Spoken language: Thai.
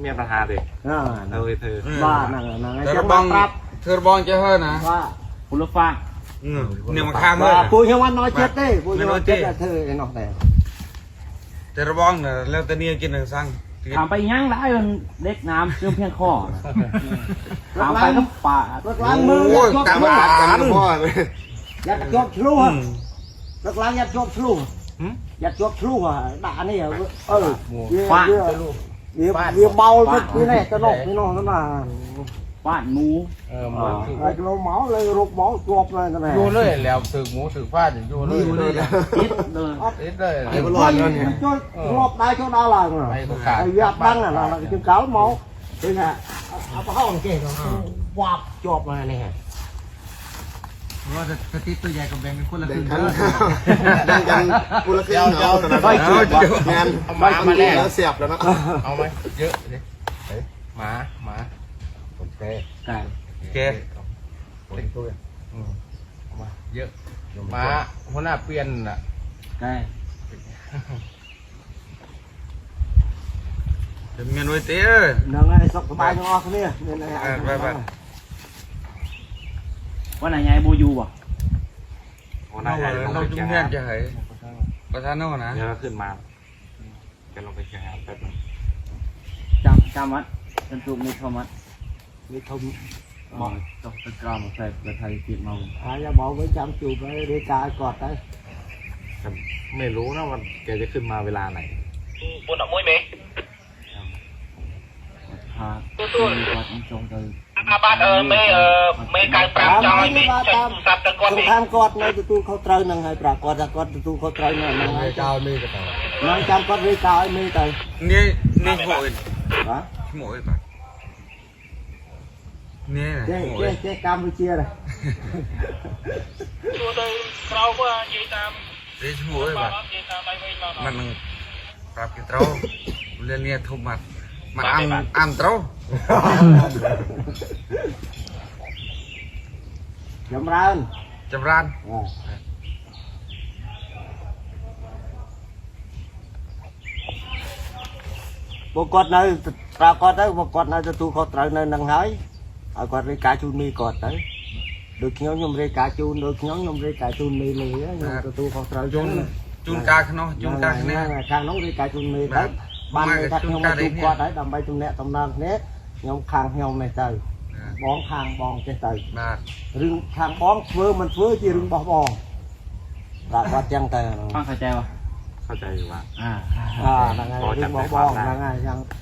เมียประธานเลยเอาไปเธอ บ้านั่งนั่ง เธอบ้องเธอบ้องจะเฮ้นะ ว่า คุณลูกฟ้า เนี่ยมาข้ามเลย ปูยังวันน้อยเจ็ดเด้ปูยังวันเจ็ดเธอไอ้นอกแต่ เธอบ้องเนี่ยแล้วแต่เนี่ยกินหนึ่งสั่ง ถามไปย่างได้มันเล็กน้ำเชื่อมเพียงข้อถามไปก็ป่า ล้างมือ โอ้ย ยก ตาม ลูก มาตามพ่อ ยัดยกลูกล้างยัดยกลูกยัดยกลูกอ่ะด่านี่เวียเบาพี่แน่ตลกพี่น้องนั่นน่ะ บ้านหมู ไอ้เราเมาเลยรกเมาจวบเลยนั่นแหละ อยู่เลยแล้วถึกหมูถึกฟ้าอยู่เลย คิดเลย ติดเลย ไอ้คนจวบรอบได้ช่วงดาวหลังอ่ะ ไอ้ก็ขาด ไอ้ยัดดังอ่ะเราจึงเก่าเมานี่ไงเอาไปห้องเก่งวับจวบมาเนี่ย ว่าจะติดตัวใหญ่กับแบงเป็นคนละครึ่ง ดังกันกูละครึ่งเอาแต่งานมาแน่แล้วเสียบแล้วนะ เอาไหมเยอะเลยหมาโอเค ไก่ แก เป็นตัวมาเยอะหมาหัวหน้าเปลี่ยนอ่ะ ไก่ จะเมียนไว้เตี้ย นั่งไอ้สกสบายจังออกเนี่ยนี่ไง ว่าไหนยายบูยูบ่ วัน เรา นั้น เราจุ่มแห้งจะให้ประธานน้องนะ เดี๋ยวขึ้นมาจะลงไปแข่งแป๊บนึง จำวัดเป็นตุกในธรรมัด นี่เขา บอกตกตะกร้ามาใส่ประไทยกินมา อย่าบอกไว้จำจูบไว้เดกากอดได้ ไม่รู้นะว่าแกจะขึ้นมาเวลาไหน buồn ở môi mế พามีวัดอันทรงเลย bạn mê càng prap cho mê chụp sắp tới ส con ง mê ครามกอดในตัวเขาเตยนั่งให้ปรากฏกอดตัวเขาเตยนั่งนั่ง ไอ้เจ้านี่ก็ต่อ นั่งจำกอดเรกาไอ้ไม่เตย นี่นี่โหย ฮะ โหยป่ะนี่ เจ๊กัมพูชีเลย tôi tôi rau quá chị tam เฮ้ยโหยป่ะ chị tam bay bay vào มันปรับกี่เท่าเรียนเนี่ยทุบมัดมันอันเท่า จำรัน จำราน บกอดในปรากฏได้บกอดในตัวเขาเตยนั่งให้เอากอดเรกาจูนมีกอดได้โดยเขี้ยวยมเรกาจูนโดยเขี้ยวยมเรกาจูนมีเลยยมตัวเขาเตย จุนกาขนมจุนกาขนม ข้างน้องเรกาจูนมีได้บ้านในทักยมจูกอดได้ดำใบตรงเนี้ยตำนานเนี้ยยมข้างยมในเตยบ้องข้างบ้องเตย บาท รึงข้างบ้องเฟื่อมันเฟื่อจีรึงบ้องบ้องปรากฏยังเตย ฟังเข้าใจป่ะ เข้าใจอยู่ว่า นั่งไงรึงบ้องบ้องนั่งไงยัง